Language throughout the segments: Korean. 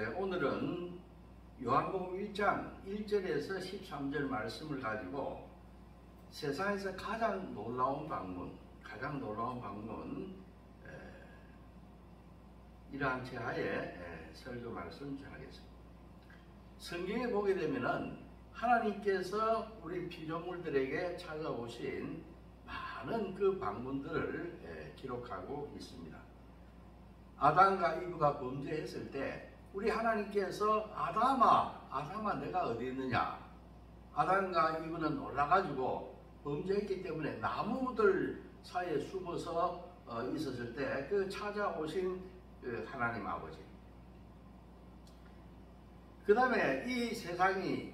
오늘은 요한복음 1장 1절에서 13절 말씀을 가지고 세상에서 가장 놀라운 방문 이러한 제하에 설교 말씀 전하겠습니다. 성경에 보게 되면은 하나님께서 우리 피조물들에게 찾아오신 많은 그 방문들을 기록하고 있습니다. 아담과 이브가 범죄했을 때 우리 하나님께서 아담아 내가 어디 있느냐. 아담과 이브는 놀라가지고 범죄했기 때문에 나무들 사이에 숨어서 있었을 때 그 찾아오신 그 하나님 아버지. 그 다음에 이 세상이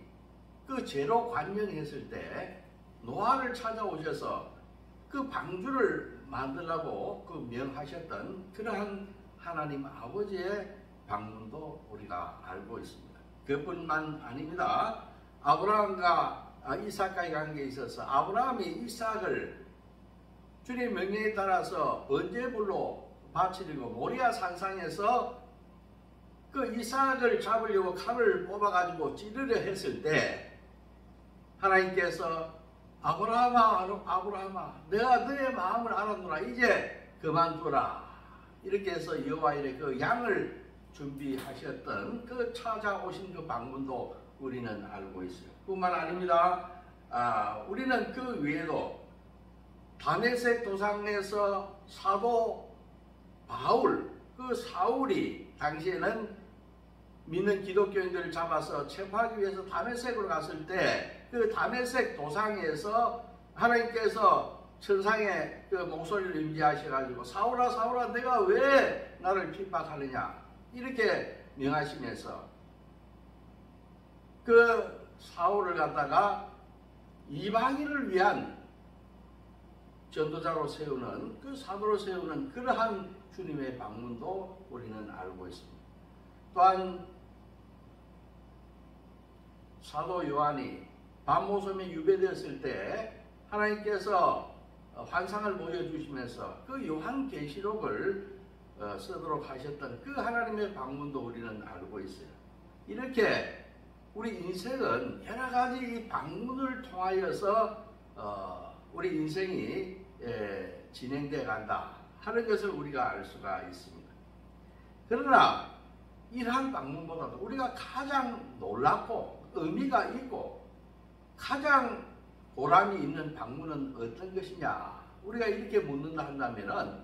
그 죄로 관영했을 때 노아를 찾아오셔서 그 방주를 만들라고 그 명하셨던 그러한 하나님 아버지의 방문도 우리가 알고 있습니다. 그뿐만 아닙니다. 아브라함과 이삭과의 관계에 있어서 아브라함이 이삭을 주님의 명령에 따라서 번제물로 바치려고 모리아 산상에서 그 이삭을 잡으려고 칼을 뽑아가지고 찌르려 했을 때 하나님께서 아브라함아 내가 너의 마음을 알았노라 이제 그만두라 이렇게 해서 여호와 이레 그 양을 준비하셨던 그 찾아오신 그 방문도 우리는 알고 있어요. 뿐만 아닙니다. 우리는 그 외에도 다메섹 도상에서 사도 바울 그 사울이 당시에는 믿는 기독교인들을 잡아서 체포하기 위해서 다메섹으로 갔을 때 그 다메섹 도상에서 하나님께서 천상의 그 목소리를 임재하셔가지고 사울아 내가 왜 나를 핍박하느냐 이렇게 명하시면서 그 사울을 갖다가 이방인을 위한 전도자로 세우는 그 사도로 세우는 그러한 주님의 방문도 우리는 알고 있습니다. 또한 사도 요한이 밤모섬에 유배되었을 때 하나님께서 환상을 보여주시면서 그 요한계시록을 쓰도록 하셨던 그 하나님의 방문도 우리는 알고 있어요. 이렇게 우리 인생은 여러 가지 이 방문을 통하여서 우리 인생이 진행되어 간다 하는 것을 우리가 알 수가 있습니다. 그러나 이러한 방문보다도 우리가 가장 놀랍고 의미가 있고 가장 보람이 있는 방문은 어떤 것이냐 우리가 이렇게 묻는다 한다면은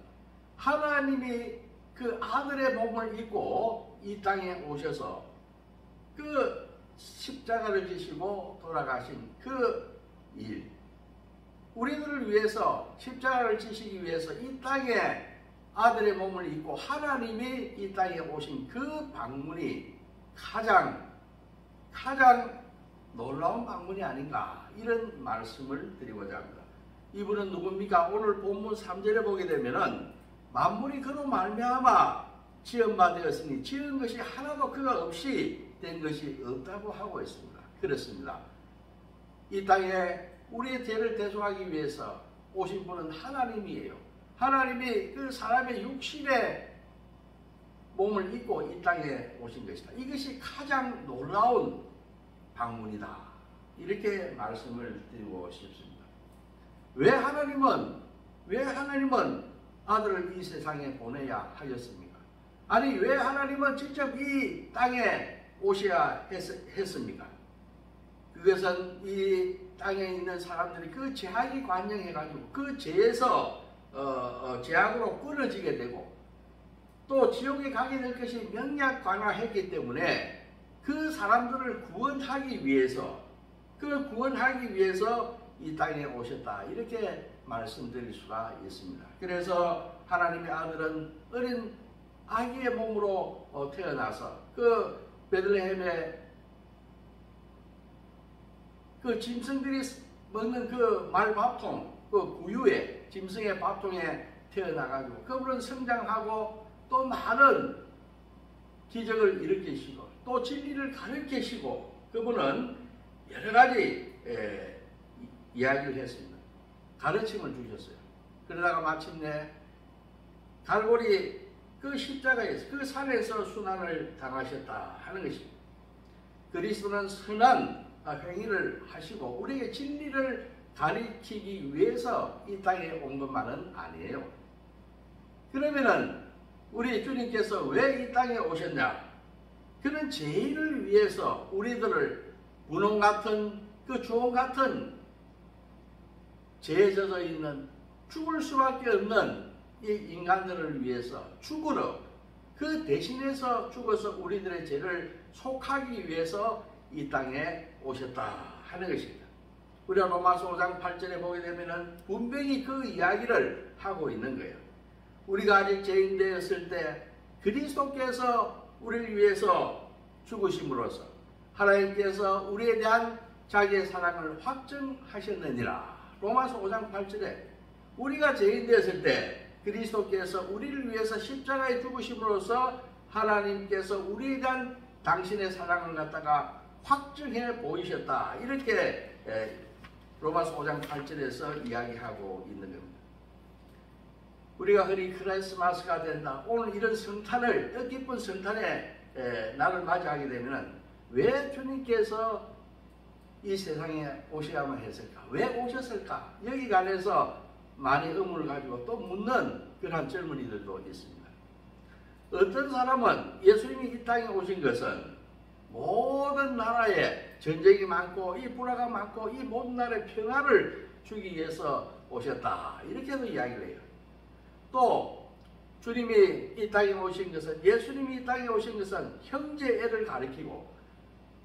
하나님이 그 아들의 몸을 입고 이 땅에 오셔서 그 십자가를 지시고 돌아가신 그 일 우리들을 위해서 십자가를 지시기 위해서 이 땅에 아들의 몸을 입고 하나님이 이 땅에 오신 그 방문이 가장 놀라운 방문이 아닌가 이런 말씀을 드리고자 합니다. 이분은 누굽니까? 오늘 본문 3절에 보게 되면은 만물이 그로 말미암아 지은 바 되었으니 지은 것이 하나도 그가 없이 된 것이 없다고 하고 있습니다. 그렇습니다. 이 땅에 우리의 죄를 대속하기 위해서 오신 분은 하나님이에요. 하나님이 그 사람의 육신의 몸을 입고 이 땅에 오신 것이다. 이것이 가장 놀라운 방문이다. 이렇게 말씀을 드리고 싶습니다. 왜 하나님은 아들을 이 세상에 보내야 하였습니까? 아니 왜 하나님은 직접 이 땅에 오셔야 했습니까? 그것은 이 땅에 있는 사람들이 그 죄악이 관영해가지고 그 죄에서 죄악으로 끊어지게 되고 또 지옥에 가게 될 것이 명약관화했기 때문에 그 사람들을 구원하기 위해서 이 땅에 오셨다 이렇게 말씀드릴 수가 있습니다. 그래서 하나님의 아들은 어린 아기의 몸으로 태어나서 그 베들레헴의 그 짐승들이 먹는 그 말밥통 그 구유에 짐승의 밥통에 태어나가지고 그분은 성장하고 또 많은 기적을 일으키시고 또 진리를 가르치시고 그분은 여러 가지 이야기를 했습니다. 가르침을 주셨어요. 그러다가 마침내 갈보리 그 십자가에서 그 산에서 순환을 당하셨다 하는 것입니다. 그리스도는 선한 행위를 하시고 우리에게 진리를 가르치기 위해서 이 땅에 온 것만은 아니에요. 그러면은 우리 주님께서 왜 이 땅에 오셨냐? 그는 죄인을 위해서 우리들을 분홍 같은 그 주홍 같은 죄에 젖어 있는 죽을 수밖에 없는 이 인간들을 위해서 죽으러 그 대신해서 죽어서 우리들의 죄를 속하기 위해서 이 땅에 오셨다 하는 것입니다. 우리가 로마서 5장 8절에 보게 되면은 분명히 그 이야기를 하고 있는 거예요. 우리가 아직 죄인 되었을 때 그리스도께서 우리를 위해서 죽으심으로써 하나님께서 우리에 대한 자기의 사랑을 확증하셨느니라. 로마서 5장 8절에 우리가 죄인 되었을 때 그리스도께서 우리를 위해서 십자가에 죽으심으로써 하나님께서 우리에 대한 당신의 사랑을 갖다가 확증해 보이셨다. 이렇게 로마서 5장 8절에서 이야기하고 있는 겁니다. 우리가 흔히 크리스마스가 된다. 오늘 이런 성탄을 뜻깊은 성탄의 날을 맞이하게 되면 왜 주님께서 이 세상에 오셔야만 했을까? 왜 오셨을까? 여기 관해서 많이 의문을 가지고 또 묻는 그런 젊은이들도 있습니다. 어떤 사람은 예수님이 이 땅에 오신 것은 모든 나라에 전쟁이 많고 이 불화가 많고 이 모든 나라의 평화를 주기 위해서 오셨다. 이렇게도 이야기를 해요. 또 주님이 이 땅에 오신 것은 예수님이 이 땅에 오신 것은 형제애를 가리키고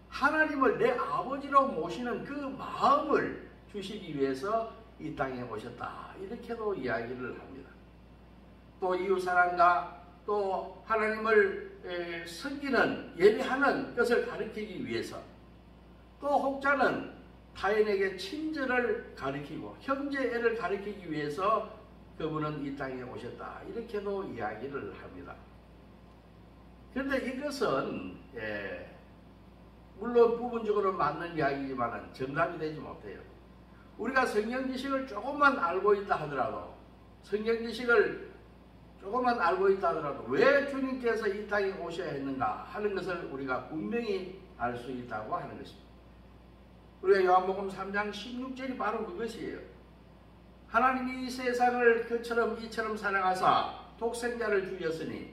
하나님을 내 아버지로 모시는 그 마음을 주시기 위해서 이 땅에 오셨다. 이렇게도 이야기를 합니다. 또 이웃사랑과 또 하나님을 섬기는 예배하는 것을 가리키기 위해서 또 혹자는 타인에게 친절을 가리키고 형제애를 가리키기 위해서 그분은 이 땅에 오셨다. 이렇게도 이야기를 합니다. 그런데 이것은 물론 부분적으로 맞는 이야기지만 정답이 되지 못해요. 우리가 성경 지식을 조금만 알고 있다 하더라도 성경 지식을 조금만 알고 있다 하더라도 왜 주님께서 이 땅에 오셔야 했는가 하는 것을 우리가 분명히 알 수 있다고 하는 것입니다. 우리가 요한복음 3장 16절이 바로 그것이에요. 하나님이 이 세상을 그처럼 이처럼 사랑하사 독생자를 주셨으니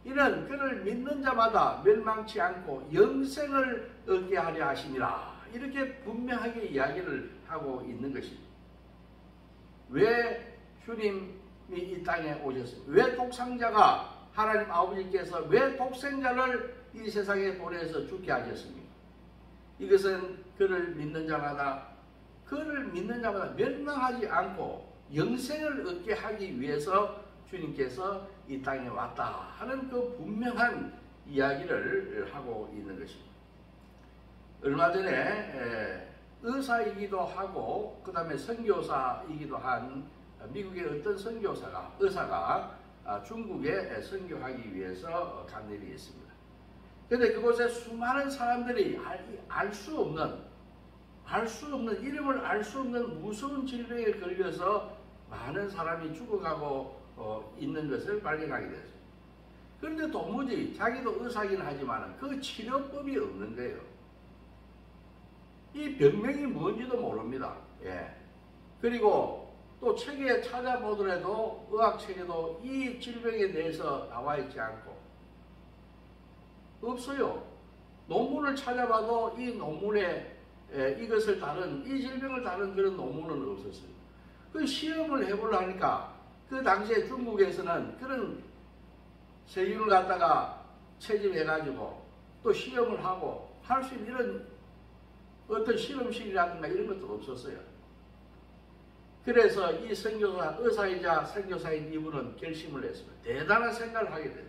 이는 그를 믿는 자마다 멸망치 않고 영생을 얻게 하려 하심이라. 이렇게 분명하게 이야기를 하고 있는 것입니다. 왜 주님이 이 땅에 오셨습니까? 왜 독생자가 하나님 아버지께서 왜 독생자를 이 세상에 보내서 죽게 하셨습니까? 이것은 그를 믿는 자마다 멸망하지 않고 영생을 얻게 하기 위해서 주님께서 이 땅에 왔다 하는 그 분명한 이야기를 하고 있는 것입니다. 얼마 전에 의사이기도 하고 그 다음에 선교사이기도 한 미국의 어떤 의사가 중국에 선교하기 위해서 간 일이 있습니다. 그런데 그곳에 수많은 사람들이 알 수 없는 이름을 알 수 없는 무서운 질병에 걸려서 많은 사람이 죽어가고 있는 것을 발견하게 됐어요. 그런데 도무지 자기도 의사긴 하지만 그 치료법이 없는 거예요. 이 병명이 뭔지도 모릅니다. 그리고 또 책에 찾아보더라도 의학책에도 이 질병에 대해서 나와 있지 않고 없어요. 논문을 찾아봐도 이 논문에 이것을 다룬 이 질병을 다룬 그런 논문은 없었어요. 그 시험을 해보려 하니까 그 당시에 중국에서는 그런 세균을 갖다가 채집해가지고 또 시험을 하고 할 수 있는 이런 어떤 실험실이라든가 이런 것도 없었어요. 그래서 이 선교사, 의사이자 선교사인 이분은 결심을 했습니다. 대단한 생각을 하게 됐어요.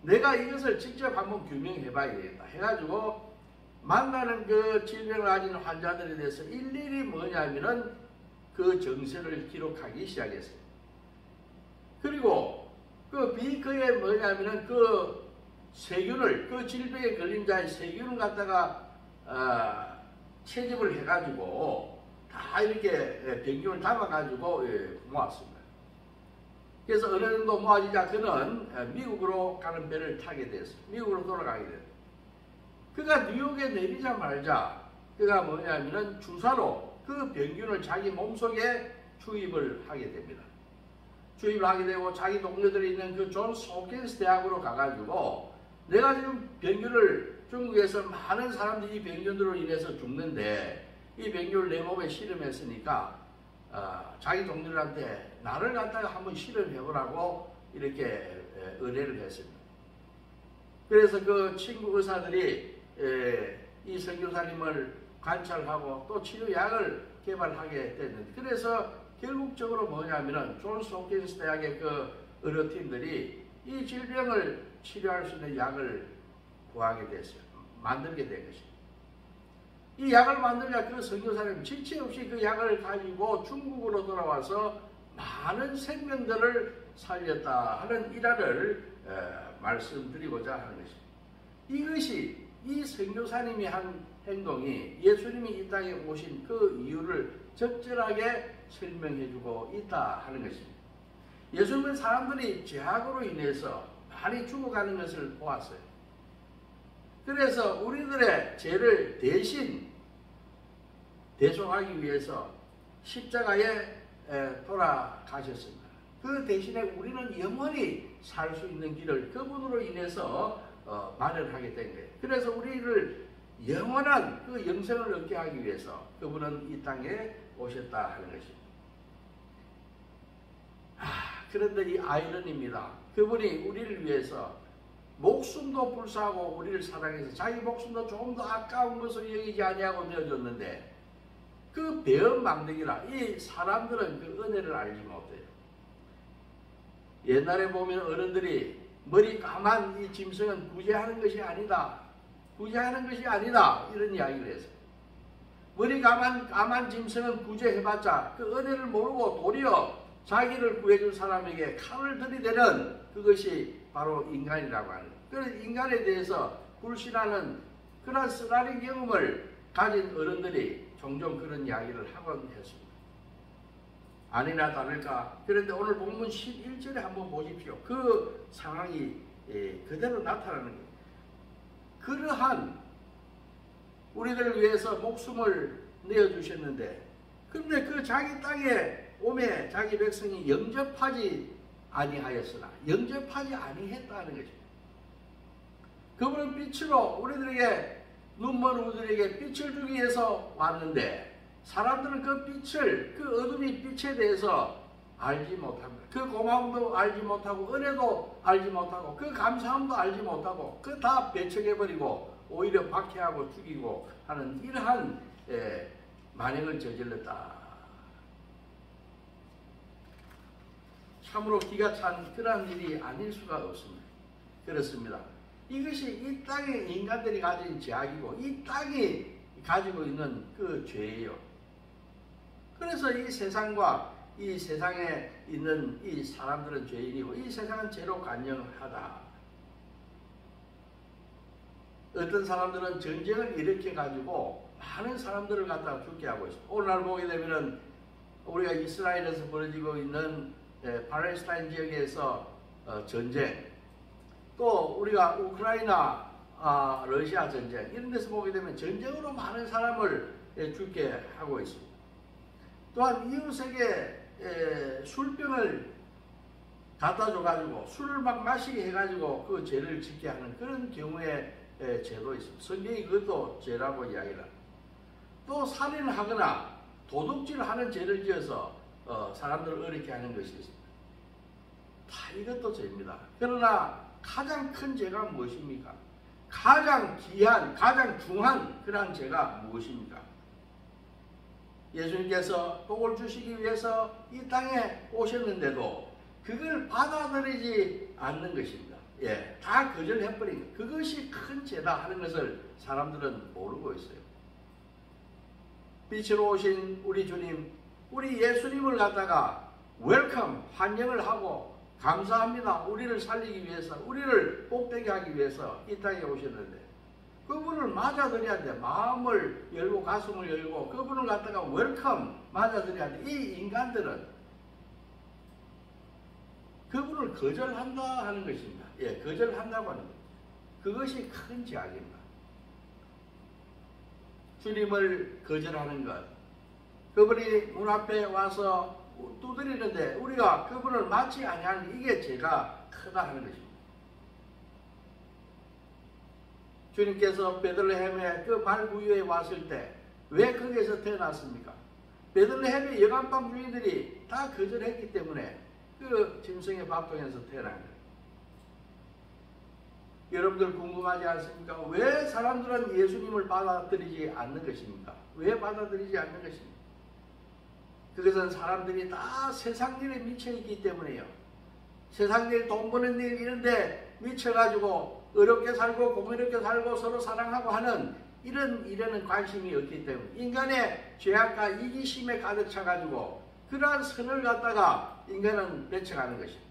내가 이것을 직접 한번 규명해 봐야 되겠다 해가지고 만나는 그 질병을 가진 환자들에 대해서 일일이 뭐냐면은 그 정세를 기록하기 시작했어요. 그리고 그 비커에 뭐냐면은 그 세균을, 그 질병에 걸린 자의 세균을 갖다가 채집을 해가지고 다 이렇게 병균을 담아가지고 모았습니다. 그래서 어느 정도 모아지자 그는 미국으로 가는 배를 타게 됐어요. 미국으로 돌아가게 됐어요. 그가 뉴욕에 내리자 말자 그가 뭐냐면은 주사로 그 병균을 자기 몸속에 주입을 하게 됩니다. 주입을 하게 되고 자기 동료들이 있는 그 존스 홉킨스 대학으로 가가지고 내가 지금 병균을 중국에서 많은 사람들이 이 병균으로 인해서 죽는데 이 병균을 내 몸에 실험했으니까 자기 동료들한테 나를 갖다가 한번 실험해보라고 이렇게 의뢰를 했습니다. 그래서 그 친구 의사들이 이 선교사님을 관찰하고 또 치료약을 개발하게 됐는데 그래서 결국적으로 뭐냐면은 존스 홉킨스 대학의 그 의료팀들이 이 질병을 치료할 수 있는 약을 구하게 됐어요. 만들게 된 것입니다. 이 약을 만들자 그 선교사님 지체 없이 그 약을 가지고 중국으로 돌아와서 많은 생명들을 살렸다 하는 일화를 말씀드리고자 하는 것입니다. 이것이 이 선교사님이 한 행동이 예수님이 이 땅에 오신 그 이유를 적절하게 설명해주고 있다 하는 것입니다. 예수님은 사람들이 죄악으로 인해서 많이 죽어가는 것을 보았어요. 그래서 우리들의 죄를 대신 대속하기 위해서 십자가에 돌아가셨습니다. 그 대신에 우리는 영원히 살 수 있는 길을 그분으로 인해서 마련하게 된 거예요. 그래서 우리를 영원한 그 영생을 얻게 하기 위해서 그분은 이 땅에 오셨다 하는 것입니다. 그런데 이 아이러니입니다. 그분이 우리를 위해서 목숨도 불사하고 우리를 사랑해서 자기 목숨도 조금 더 아까운 것을 여기지 아니하고 내어줬는데 그 배은망덕이라 이 사람들은 그 은혜를 알지 못해요. 옛날에 보면 어른들이 머리 까만 이 짐승은 구제하는 것이 아니다. 구제하는 것이 아니다. 이런 이야기를 했어요. 머리 까만 짐승은 구제해봤자 그 은혜를 모르고 도리어 자기를 구해준 사람에게 칼을 들이대는 그것이 바로 인간이라고 하는 거예요. 그래서 인간에 대해서 불신하는 그런 쓰라린 경험을 가진 어른들이 종종 그런 이야기를 하곤 했습니다. 아니나 다를까. 그런데 오늘 본문 11절에 한번 보십시오. 그 상황이 그대로 나타나는 거예요. 그러한 우리들을 위해서 목숨을 내어주셨는데 근데 그 자기 땅에 오매 자기 백성이 영접하지 아니하였으나 영접하지 아니했다는 것입니다. 그분은 빛으로 우리들에게 눈먼 우리들에게 빛을 주기 위해서 왔는데 사람들은 그 빛을 그 어둠이 빛에 대해서 알지 못합니다. 그 고마움도 알지 못하고 은혜도 알지 못하고 그 감사함도 알지 못하고 그 다 배척해버리고 오히려 박해하고 죽이고 하는 이러한 만행을 저질렀다. 참으로 기가 찬 그런 일이 아닐 수가 없습니다. 그렇습니다. 이것이 이 땅의 인간들이 가진 죄악이고 이 땅이 가지고 있는 그 죄예요. 그래서 이 세상과 이 세상에 있는 이 사람들은 죄인이고 이 세상은 죄로 간영하다. 어떤 사람들은 전쟁을 일으켜 가지고 많은 사람들을 갖다가 죽게 하고 있습니다. 오늘날 보게 되면은 우리가 이스라엘에서 벌어지고 있는 팔레스타인 지역에서 전쟁, 또 우리가 우크라이나, 러시아 전쟁 이런 데서 보게 되면 전쟁으로 많은 사람을 죽게 하고 있습니다. 또한 이웃에게 술병을 갖다 줘가지고 술을 막 마시게 해가지고 그 죄를 짓게 하는 그런 경우에 죄도 있습니다. 성경이 그것도 죄라고 이야기를 합니다. 또 살인을 하거나 도둑질하는 죄를 지어서 사람들을 어렵게 하는 것이 있습니다. 다 이것도 죄입니다. 그러나 가장 큰 죄가 무엇입니까? 가장 귀한, 가장 중한 그러한 죄가 무엇입니까? 예수님께서 복을 주시기 위해서 이 땅에 오셨는데도 그걸 받아들이지 않는 것입니다. 다 거절해버린 것. 그것이 큰 죄다 하는 것을 사람들은 모르고 있어요. 빛으로 오신 우리 주님, 우리 예수님을 갖다가 웰컴, 환영을 하고 감사합니다. 우리를 살리기 위해서, 우리를 복되게 하기 위해서 이 땅에 오셨는데 그분을 맞아들여야 돼. 마음을 열고 가슴을 열고 그분을 갖다가 웰컴 맞아들여야 돼. 이 인간들은 그분을 거절한다 하는 것입니다. 예, 거절한다고 하는 것. 그것이 큰 죄악입니다. 주님을 거절하는 것. 그분이 문 앞에 와서 두드리는데 우리가 그분을 맞지 아니하는 이게 죄가 크다 하는 것입니다. 주님께서 베들레헴에 그 발구유에 왔을 때 왜 거기에서 태어났습니까? 베들레헴의 여간방 주인들이 다 거절했기 때문에 그 짐승의 밥통에서 태어난 거예요. 여러분들 궁금하지 않습니까? 왜 사람들은 예수님을 받아들이지 않는 것입니까? 왜 받아들이지 않는 것입니까? 그것은 사람들이 다 세상 일에 미쳐 있기 때문에요. 세상 일, 돈 버는 일 이런데 미쳐가지고 어렵게 살고 공의롭게 살고 서로 사랑하고 하는 이런 일에는 관심이 없기 때문에 인간의 죄악과 이기심에 가득 차가지고 그러한 선을 갖다가 인간은 맺혀가는 것입니다.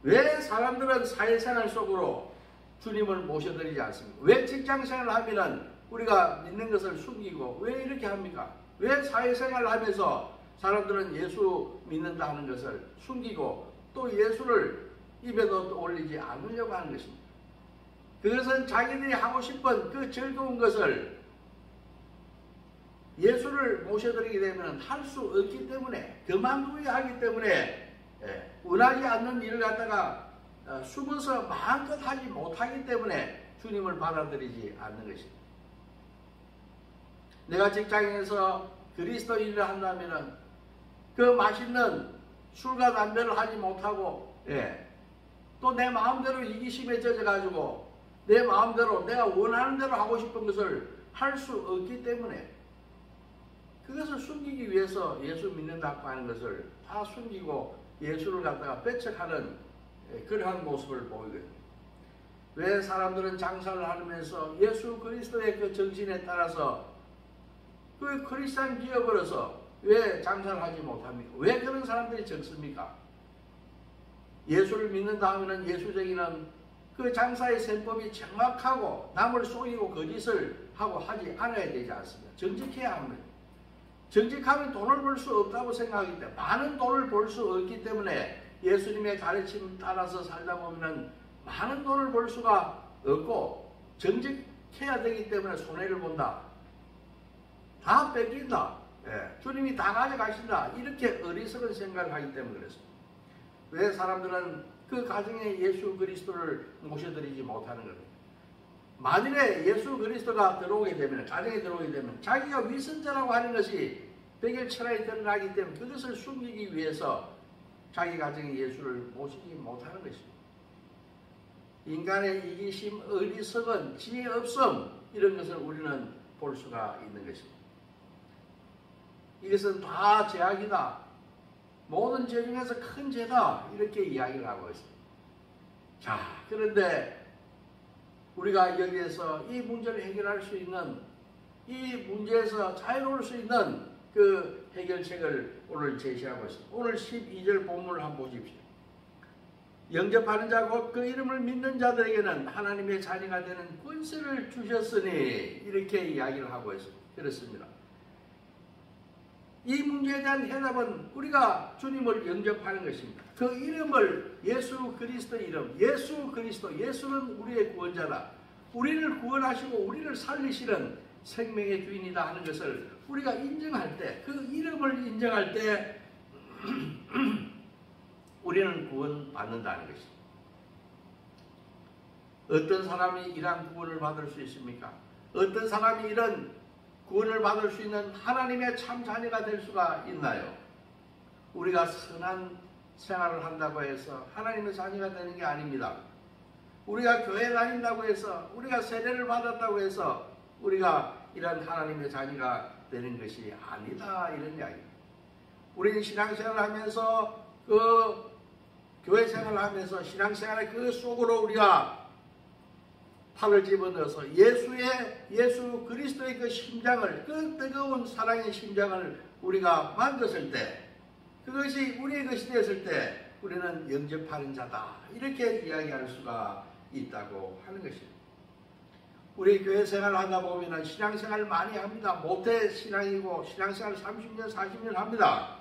왜 사람들은 사회생활 속으로 주님을 모셔드리지 않습니까? 왜 직장생활을 하면은 우리가 믿는 것을 숨기고 왜 이렇게 합니까? 왜 사회생활을 하면서 사람들은 예수 믿는다 하는 것을 숨기고 또 예수를 입에도 올리지 않으려고 하는 것입니다. 그것은 자기들이 하고 싶은 그 즐거운 것을 예수를 모셔드리게 되면 할 수 없기 때문에 그만두어야 하기 때문에 원하지 않는 일을 갖다가 숨어서 마음껏 하지 못하기 때문에 주님을 받아들이지 않는 것입니다. 내가 직장에서 그리스도 일을 한다면 그 맛있는 술과 담배를 하지 못하고 또 내 마음대로 이기심에 젖어가지고 내 마음대로 내가 원하는 대로 하고 싶은 것을 할 수 없기 때문에 그것을 숨기기 위해서 예수 믿는다고 하는 것을 다 숨기고 예수를 갖다가 배척하는 그러한 모습을 보이거든요. 왜 사람들은 장사를 하면서 예수 그리스도의 그 정신에 따라서 그 크리스찬 기업으로서 왜 장사를 하지 못합니까? 왜 그런 사람들이 적습니까? 예수를 믿는다 하면 예수쟁이는 그 장사의 셈법이 정확하고 남을 속이고 거짓을 하고 하지 않아야 되지 않습니까? 정직해야 합니다. 정직하면 돈을 벌 수 없다고 생각하기 때문에 많은 돈을 벌 수 없기 때문에 예수님의 가르침 따라서 살다 보면 많은 돈을 벌 수가 없고 정직해야 되기 때문에 손해를 본다. 다 뺏긴다. 주님이 다 가져가신다. 이렇게 어리석은 생각을 하기 때문에 그렇습니다. 왜 사람들은 그 가정에 예수 그리스도를 모셔드리지 못하는 겁니다. 만일에 예수 그리스도가 들어오게 되면, 가정에 들어오게 되면 자기가 위선자라고 하는 것이 백일천하에 드러나기 때문에 그것을 숨기기 위해서 자기 가정에 예수를 모시지 못하는 것입니다. 인간의 이기심, 어리석은, 지혜 없음 이런 것을 우리는 볼 수가 있는 것입니다. 이것은 다 죄악이다. 모든 죄 중에서 큰 죄다. 이렇게 이야기를 하고 있습니다. 자, 그런데 우리가 여기에서 이 문제를 해결할 수 있는, 이 문제에서 자유로울 수 있는 그 해결책을 오늘 제시하고 있습니다. 오늘 12절 본문을 한번 보십시오. 영접하는 자 곧 그 이름을 믿는 자들에게는 하나님의 자녀가 되는 권세를 주셨으니 이렇게 이야기를 하고 있습니다. 그렇습니다. 이 문제에 대한 해답은 우리가 주님을 영접하는 것입니다. 그 이름을 예수 그리스도 이름, 예수 그리스도, 예수는 우리의 구원자다. 우리를 구원하시고 우리를 살리시는 생명의 주인이다 하는 것을 우리가 인정할 때, 그 이름을 인정할 때 우리는 구원받는다는 것입니다. 어떤 사람이 이러한 구원을 받을 수 있습니까? 어떤 사람이 이런 구원을 받을 수 있는 하나님의 참 자녀가 될 수가 있나요? 우리가 선한 생활을 한다고 해서 하나님의 자녀가 되는 게 아닙니다. 우리가 교회 다닌다고 해서, 우리가 세례를 받았다고 해서 우리가 이런 하나님의 자녀가 되는 것이 아니다, 이런 이야기입니다. 우리는 신앙생활을 하면서 그 교회 생활을 하면서 신앙생활의 그 속으로 우리가 팔을 집어넣어서 예수 그리스도의 그 심장을, 그 뜨거운 사랑의 심장을 우리가 만졌을 때, 그것이 우리의 것이 되었을 때 우리는 영접하는 자다, 이렇게 이야기할 수가 있다고 하는 것입니다. 우리 교회 생활을 하다 보면 신앙생활을 많이 합니다. 모태 신앙이고 신앙생활 30년 40년 합니다.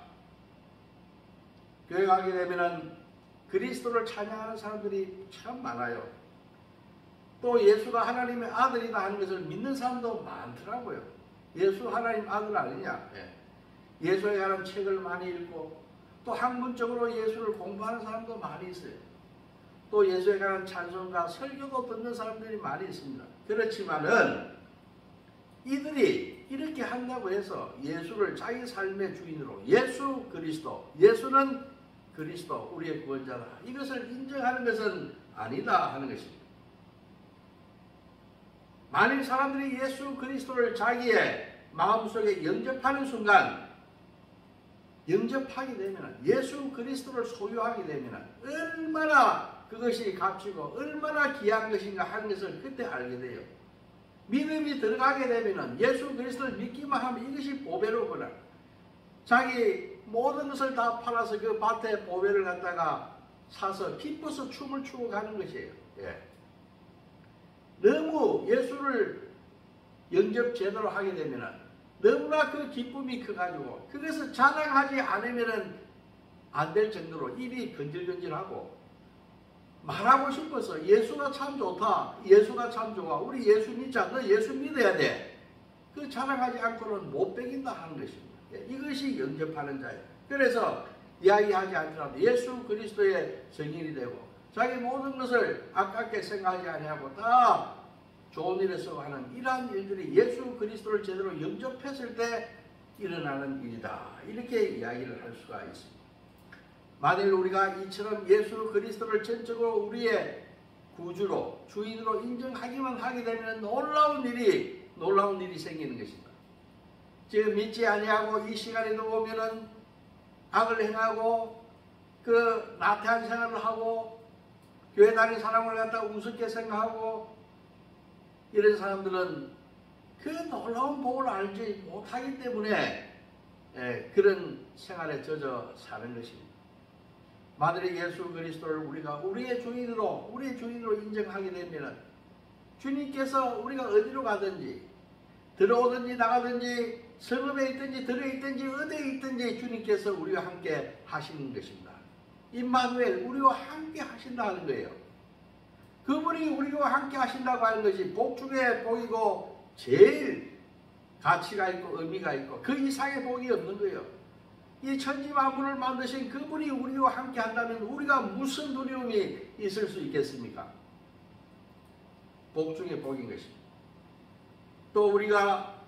교회 가게 되면은 그리스도를 찬양하는 사람들이 참 많아요. 또 예수가 하나님의 아들이다 하는 것을 믿는 사람도 많더라고요. 예수 하나님 아들 아니냐? 예수에 관한 책을 많이 읽고 또 학문적으로 예수를 공부하는 사람도 많이 있어요. 또 예수에 관한 찬송과 설교도 듣는 사람들이 많이 있습니다. 그렇지만은 이들이 이렇게 한다고 해서 예수를 자기 삶의 주인으로 예수 그리스도, 예수는 그리스도 우리의 구원자다, 이것을 인정하는 것은 아니다 하는 것입니다. 만일 사람들이 예수 그리스도를 자기의 마음속에 영접하는 순간, 영접하게 되면, 예수 그리스도를 소유하게 되면 얼마나 그것이 값지고 얼마나 귀한 것인가 하는 것을 그때 알게 돼요. 믿음이 들어가게 되면 예수 그리스도를 믿기만 하면 이것이 보배로구나. 자기 모든 것을 다 팔아서 그 밭에 보배를 갖다가 사서 기뻐서 춤을 추고 가는 것이에요. 너무 예수를 영접 제대로 하게 되면 너무나 그 기쁨이 커가지고 그것을 자랑하지 않으면 안 될 정도로 입이 건질건질하고 말하고 싶어서 예수가 참 좋다, 예수가 참 좋아, 우리 예수 믿자, 너 예수 믿어야 돼, 그 자랑하지 않고는 못 배긴다 하는 것입니다. 이것이 영접하는 자예요. 그래서 이야기하지 않더라도 예수 그리스도의 증인이 되고 자기 모든 것을 아깝게 생각하지 아니하고 다 좋은 일에 쓰고 하는 이러한 일들이 예수 그리스도를 제대로 영접했을 때 일어나는 일이다, 이렇게 이야기를 할 수가 있습니다. 만일 우리가 이처럼 예수 그리스도를 전적으로 우리의 구주로 주인으로 인정하기만 하게 되면 놀라운 일이 생기는 것입니다. 지금 믿지 아니하고 이 시간에도 보면은 악을 행하고 그 나태한 생활을 하고 교회 다니는 사람을 갖다가 우습게 생각하고 이런 사람들은 그 놀라운 복을 알지 못하기 때문에 그런 생활에 젖어 사는 것입니다. 만일 예수 그리스도를 우리가 우리의 주인으로 인정하게 되면 주님께서 우리가 어디로 가든지 들어오든지 나가든지 성읍에 있든지 들어있든지 어디에 있든지 주님께서 우리와 함께 하시는 것입니다. 임마누엘, 우리와 함께 하신다는 거예요. 그분이 우리와 함께 하신다고 하는 것이 복 중에 복이고 제일 가치가 있고 의미가 있고 그 이상의 복이 없는 거예요. 이 천지 만물을 만드신 그분이 우리와 함께 한다면 우리가 무슨 두려움이 있을 수 있겠습니까? 복 중에 복인 것입니다. 또 우리가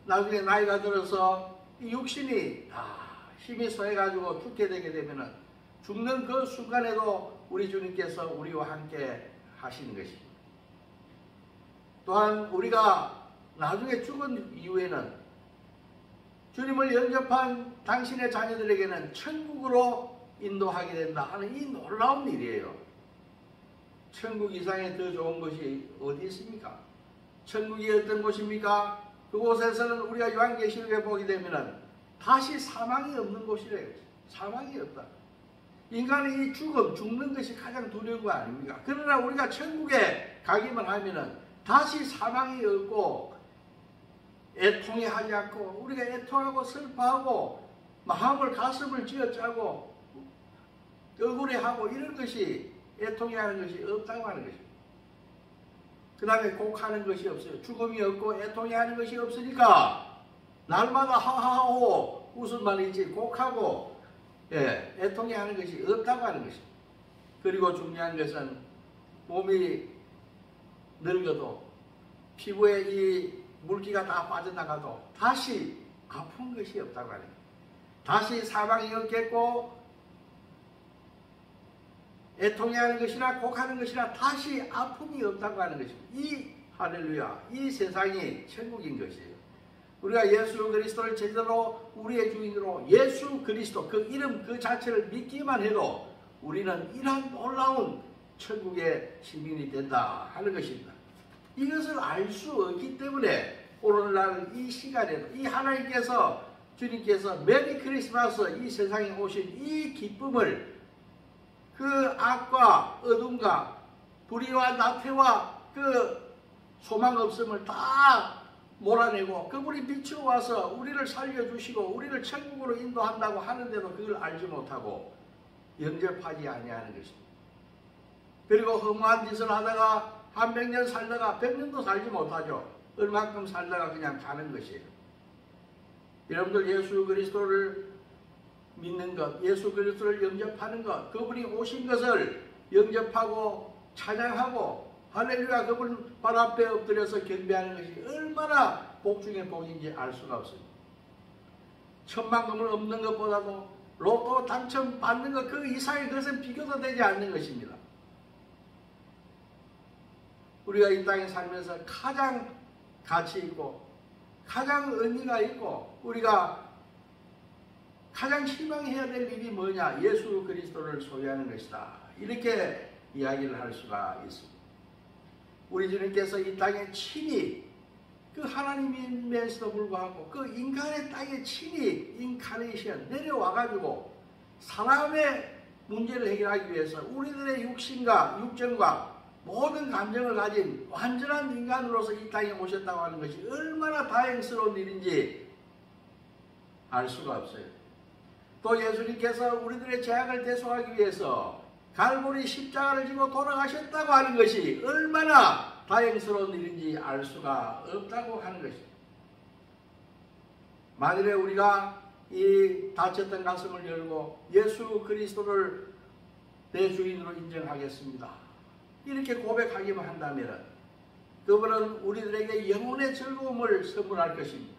나중에 나이가 들어서 이 육신이 다 힘이 쇠해가지고 죽게 되게 되면 죽는 그 순간에도 우리 주님께서 우리와 함께 하시는 것입니다. 또한 우리가 나중에 죽은 이후에는 주님을 영접한 당신의 자녀들에게는 천국으로 인도하게 된다 하는 이 놀라운 일이에요. 천국 이상의 더 좋은 것이 어디 있습니까? 천국이 어떤 곳입니까? 그곳에서는 우리가 요한계시록에 보게 되면 다시 사망이 없는 곳이래요. 사망이 없다. 인간의 이 죽는 것이 가장 두려운 거 아닙니까? 그러나 우리가 천국에 가기만 하면 다시 사망이 없고 애통이 하지 않고 우리가 애통하고 슬퍼하고 마음을 가슴을 쥐어짜고 억울해하고 이런 것이 애통해 하는 것이 없다고 하는 것입니다. 그 다음에 곡하는 것이 없어요. 죽음이 없고 애통해 하는 것이 없으니까 날마다 하하하호 웃음만 있지 곡하고 애통해 하는 것이 없다고 하는 것입니다. 그리고 중요한 것은 몸이 늙어도 피부에 이 물기가 다 빠져나가도 다시 아픈 것이 없다고 하는 거예요. 다시 사망이 없겠고 애통해하는 것이나 곡하는 것이나 다시 아픔이 없다고 하는 것입니다. 이 할렐루야, 이 세상이 천국인 것이에요. 우리가 예수 그리스도를 제대로 우리의 주인으로 예수 그리스도 그 이름 그 자체를 믿기만 해도 우리는 이러한 놀라운 천국의 시민이 된다 하는 것입니다. 이것을 알 수 없기 때문에 오늘날 이 시간에도 이 하나님께서 주님께서 메리 크리스마스 이 세상에 오신 이 기쁨을 그 악과 어둠과 불의와 나태와 그 소망 없음을 다 몰아내고 그분이 빛으로 와서 우리를 살려주시고 우리를 천국으로 인도한다고 하는데도 그걸 알지 못하고 영접하지 아니하는 것입니다. 그리고 허무한 짓을 하다가 한 100년 살다가 100년도 살지 못하죠. 얼만큼 살다가 그냥 가는 것이에요. 여러분들 예수 그리스도를 믿는 것, 예수 그리스도를 영접하는 것, 그분이 오신 것을 영접하고 찬양하고 할렐루야 그분 발 앞에 엎드려서 경배하는 것이 얼마나 복 중에 복인지 알 수가 없습니다. 천만금을 얻는 것보다도 로또 당첨 받는 것 그 이상의 것은 비교도 되지 않는 것입니다. 우리가 이 땅에 살면서 가장 가치 있고 가장 의미가 있고 우리가 가장 희망해야 될 일이 뭐냐? 예수 그리스도를 소유하는 것이다. 이렇게 이야기를 할 수가 있습니다. 우리 주님께서 이 땅에 친히 그 하나님임에서도 불구하고 그 인간의 땅에 친히 인카네이션 내려와가지고 사람의 문제를 해결하기 위해서 우리들의 육신과 육정과 모든 감정을 가진 완전한 인간으로서 이 땅에 오셨다고 하는 것이 얼마나 다행스러운 일인지 알 수가 없어요. 또 예수님께서 우리들의 죄악을 대속하기 위해서 갈보리 십자가를 지고 돌아가셨다고 하는 것이 얼마나 다행스러운 일인지 알 수가 없다고 하는 것입니다. 만일에 우리가 이 다쳤던 가슴을 열고 예수 그리스도를 내 주인으로 인정하겠습니다. 이렇게 고백하기만 한다면 그분은 우리들에게 영혼의 즐거움을 선물할 것입니다.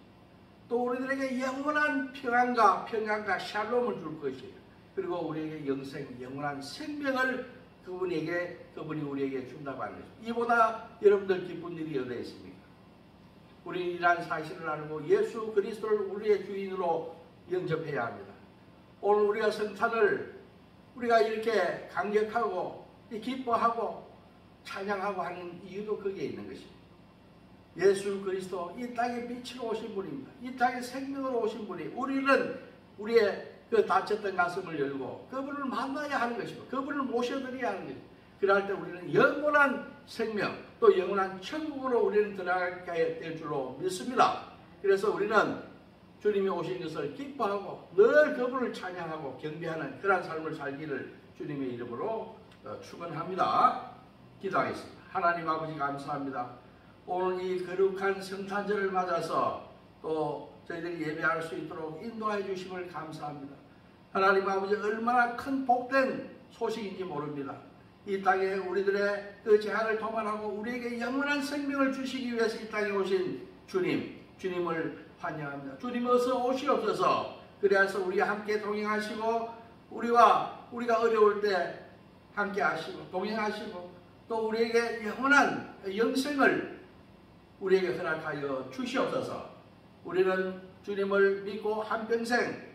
또 우리들에게 영원한 평안과 샬롬을 줄 것이에요. 그리고 우리에게 영원한 생명을 그분이 우리에게 준다고 하는 것입니다. 이보다 여러분들 기쁜 일이 어디에 있습니까? 우리는 이러한 사실을 알고 예수 그리스도를 우리의 주인으로 영접해야 합니다. 오늘 우리가 성탄을 우리가 이렇게 감격하고 기뻐하고 찬양하고 하는 이유도 거기에 있는 것입니다. 예수 그리스도 이 땅에 빛으로 오신 분입니다. 이 땅에 생명으로 오신 분이 우리는 우리의 그 다쳤던 가슴을 열고 그분을 만나야 하는 것이고 그분을 모셔드려야 하는 것입니다. 그럴 때 우리는 영원한 생명 또 영원한 천국으로 우리는 들어가게 될 줄로 믿습니다. 그래서 우리는 주님이 오신 것을 기뻐하고 늘 그분을 찬양하고 경배하는 그런 삶을 살기를 주님의 이름으로 축원합니다. 기도하겠습니다. 하나님 아버지 감사합니다. 오늘 이 거룩한 성탄절을 맞아서 또 저희들이 예배할 수 있도록 인도해 주심을 감사합니다. 하나님 아버지 얼마나 큰 복된 소식인지 모릅니다. 이 땅에 우리들의 그 재앙을 도말하고 우리에게 영원한 생명을 주시기 위해서 이 땅에 오신 주님을 환영합니다. 주님 어서 오시옵소서. 그래서 우리와 함께 동행하시고 우리가 어려울 때 함께 하시고 동행하시고 또 우리에게 영원한 영생을 우리에게 허락하여 주시옵소서. 우리는 주님을 믿고 한평생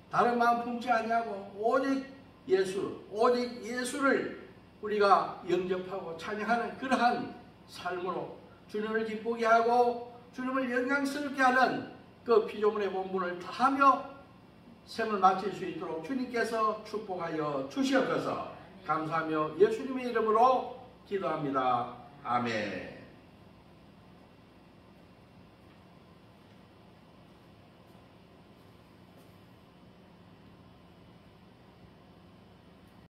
다른 마음 품지 아니하고 오직 예수를 우리가 영접하고 찬양하는 그러한 삶으로 주님을 기쁘게 하고 주님을 영광스럽게 하는 그 피조물의 본분을 다하며 생을 마칠 수 있도록 주님께서 축복하여 주시옵소서. 감사하며 예수님의 이름으로 기도합니다. 아멘.